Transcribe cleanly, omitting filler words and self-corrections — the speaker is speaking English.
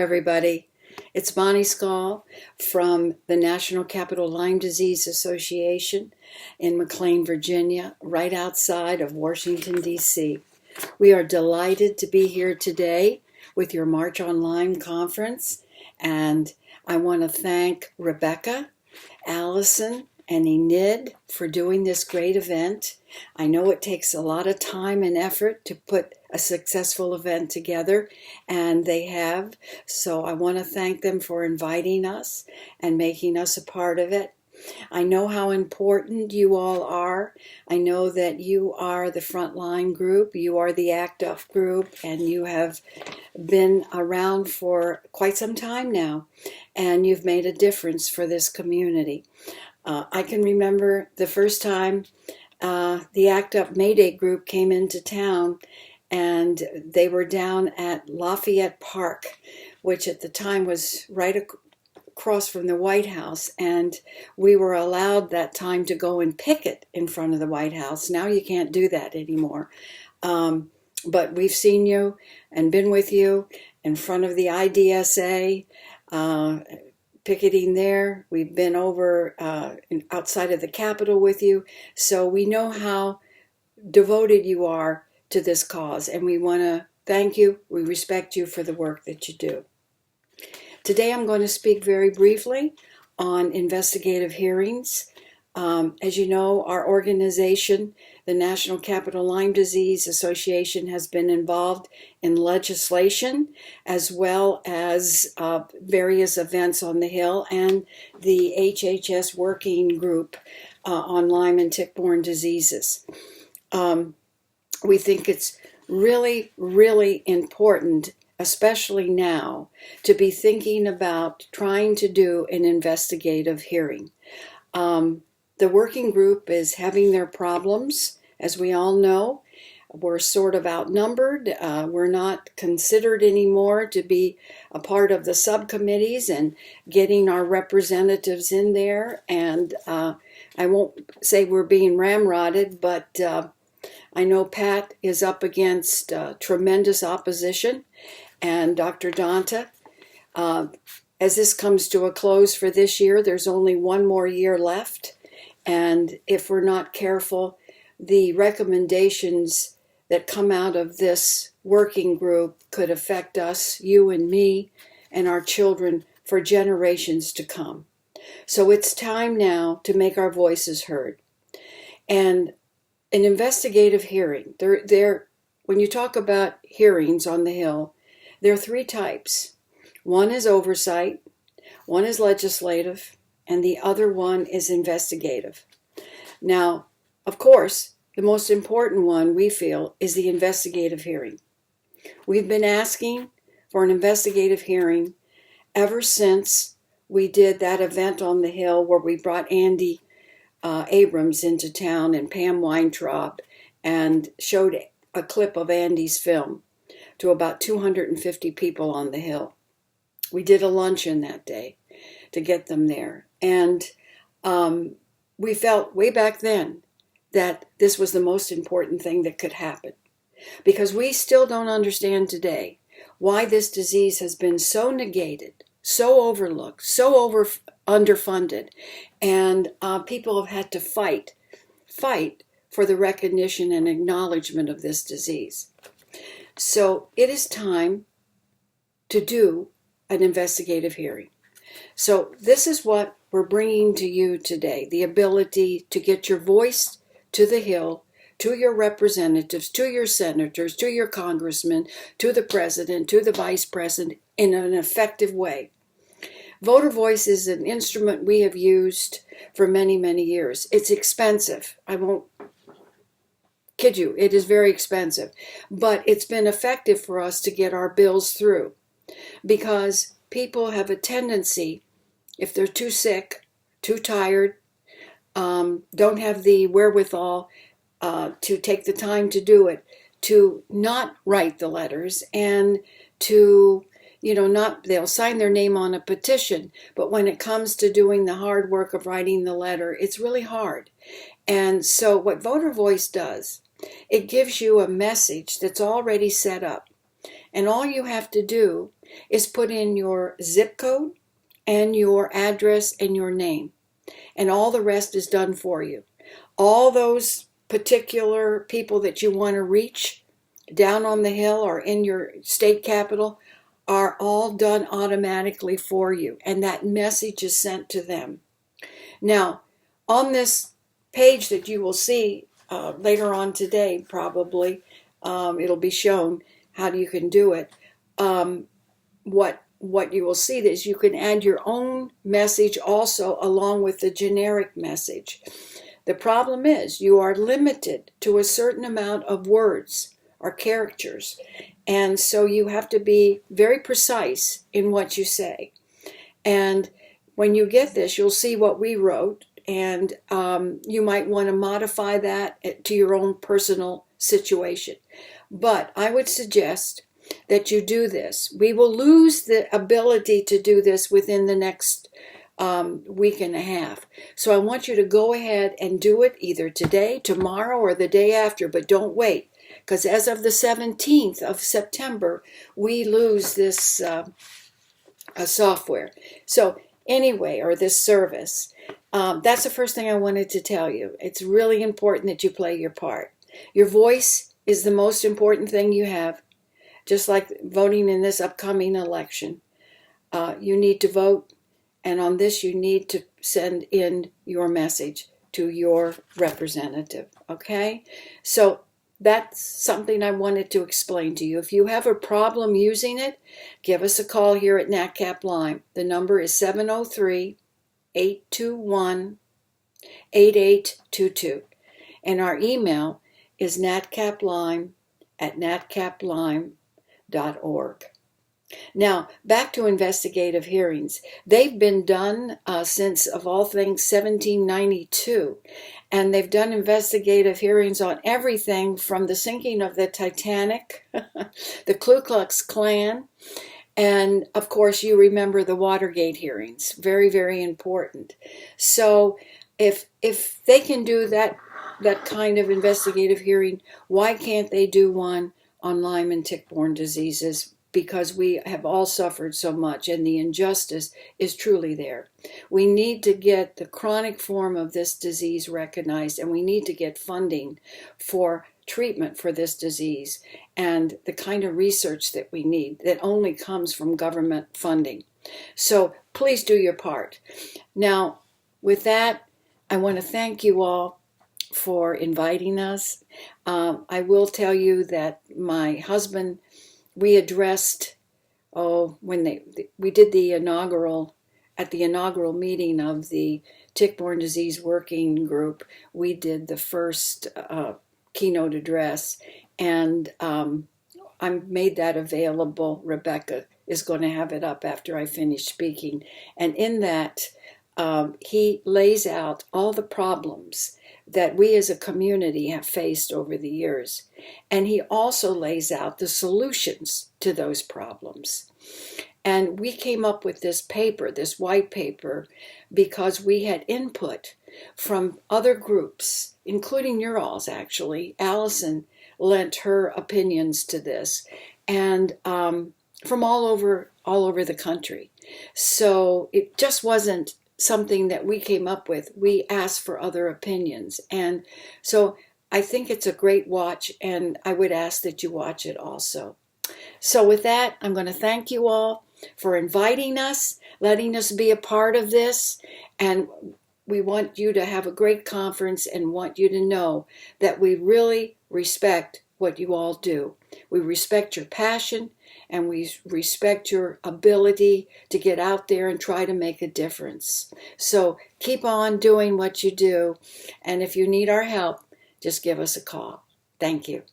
everybody. It's Monte Skall from the National Capital Lyme Disease Association in McLean, Virginia, right outside of Washington, D.C. We are delighted to be here today with your March on Lyme conference, and I want to thank Rebecca, Allison, and Enid for doing this great event. I know it takes a lot of time and effort to put a successful event together, and they have. So I want to thank them for inviting us and making us a part of it. I know how important you all are. I know that you are the frontline group, you are the ACT UP group, and you have been around for quite some time now, and you've made a difference for this community. I can remember the first time the ACT UP Mayday group came into town, and they were down at Lafayette Park, which at the time was right across from the White House, and we were allowed that time to go and picket in front of the White House. Now you can't do that anymore. But we've seen you and been with you in front of the IDSA, picketing there. We've been over outside of the Capitol with you, so we know how devoted you are to this cause, and we want to thank you. We respect you for the work that you do. Today I'm going to speak very briefly on investigative hearings. As you know, our organization, the National Capital Lyme Disease Association, has been involved in legislation as well as various events on the Hill and the HHS working group on Lyme and tick-borne diseases. We think it's really, really important, especially now, to be thinking about trying to do an investigative hearing. The working group is having their problems, as we all know. We're sort of outnumbered. We're not considered anymore to be a part of the subcommittees and getting our representatives in there. And I won't say we're being ramrodded, but I know Pat is up against tremendous opposition, and Dr. Donta. As this comes to a close for this year, there's only one more year left. And if we're not careful, the recommendations that come out of this working group could affect us, you and me, and our children for generations to come. So it's time now to make our voices heard. And an investigative hearing, when you talk about hearings on the Hill, there are three types. One is oversight, one is legislative, and the other one is investigative. Now, of course, the most important one, we feel, is the investigative hearing. We've been asking for an investigative hearing ever since we did that event on the Hill where we brought Andy Abrams into town and Pam Weintraub and showed a clip of Andy's film to about 250 people on the Hill. We did a luncheon that day to get them there. And we felt way back then that this was the most important thing that could happen, because we still don't understand today why this disease has been so negated, so overlooked, so underfunded, and people have had to fight for the recognition and acknowledgement of this disease. So it is time to do an investigative hearing. So this is what we're bringing to you today, the ability to get your voice to the Hill, to your representatives, to your senators, to your congressmen, to the president, to the vice president in an effective way. Voter voice is an instrument we have used for many, many years. It's expensive. I won't kid you, it is very expensive. But it's been effective for us to get our bills through, because people have a tendency, if they're too sick, too tired, don't have the wherewithal to take the time to do it, to not write the letters, and to, they'll sign their name on a petition, but when it comes to doing the hard work of writing the letter, it's really hard. And so what Voter Voice does, it gives you a message that's already set up. And all you have to do is put in your zip code and your address and your name. And all the rest is done for you. All those particular people that you want to reach down on the hill or in your state capital are all done automatically for you. And that message is sent to them. Now, on this page that you will see later on today, probably, it'll be shown how you can do it. What you will see is you can add your own message also along with the generic message. The problem is you are limited to a certain amount of words or characters, and so you have to be very precise in what you say. And when you get this, you'll see what we wrote, and you might want to modify that to your own personal situation. But I would suggest that you do this. We will lose the ability to do this within the next week and a half. So I want you to go ahead and do it either today, tomorrow, or the day after, but don't wait. Because as of the 17th of September, we lose this software. So anyway, or this service. That's the first thing I wanted to tell you. It's really important that you play your part. Your voice is the most important thing you have. Just like voting in this upcoming election. You need to vote, and on this you need to send in your message to your representative, okay? So that's something I wanted to explain to you. If you have a problem using it, give us a call here at NatCap Lyme. The number is 703-821-8822. And our email is natcaplyme@natcaplime.org. Now, back to investigative hearings. They've been done since, of all things, 1792. And they've done investigative hearings on everything from the sinking of the Titanic, the Ku Klux Klan, and, of course, you remember the Watergate hearings. Very, very important. So if they can do that kind of investigative hearing, why can't they do one on Lyme and tick-borne diseases? Because we have all suffered so much, and the injustice is truly there. We need to get the chronic form of this disease recognized, and we need to get funding for treatment for this disease and the kind of research that we need that only comes from government funding. So please do your part. Now, with that, I want to thank you all for inviting us. I will tell you that my husband, we addressed, when we did the inaugural meeting of the Tick-Borne Disease Working Group, we did the first keynote address, and I made that available. Rebecca is going to have it up after I finish speaking. And in that, he lays out all the problems that we as a community have faced over the years. And he also lays out the solutions to those problems. And we came up with this paper, this white paper, because we had input from other groups, including your all's actually. Allison lent her opinions to this, and from all over the country. So it just wasn't something that we came up with. We asked for other opinions. And so I think it's a great watch, and I would ask that you watch it also. So with that, I'm going to thank you all for inviting us, letting us be a part of this, and we want you to have a great conference and want you to know that we really respect what you all do. We respect your passion, and we respect your ability to get out there and try to make a difference. So keep on doing what you do, and if you need our help, just give us a call. Thank you.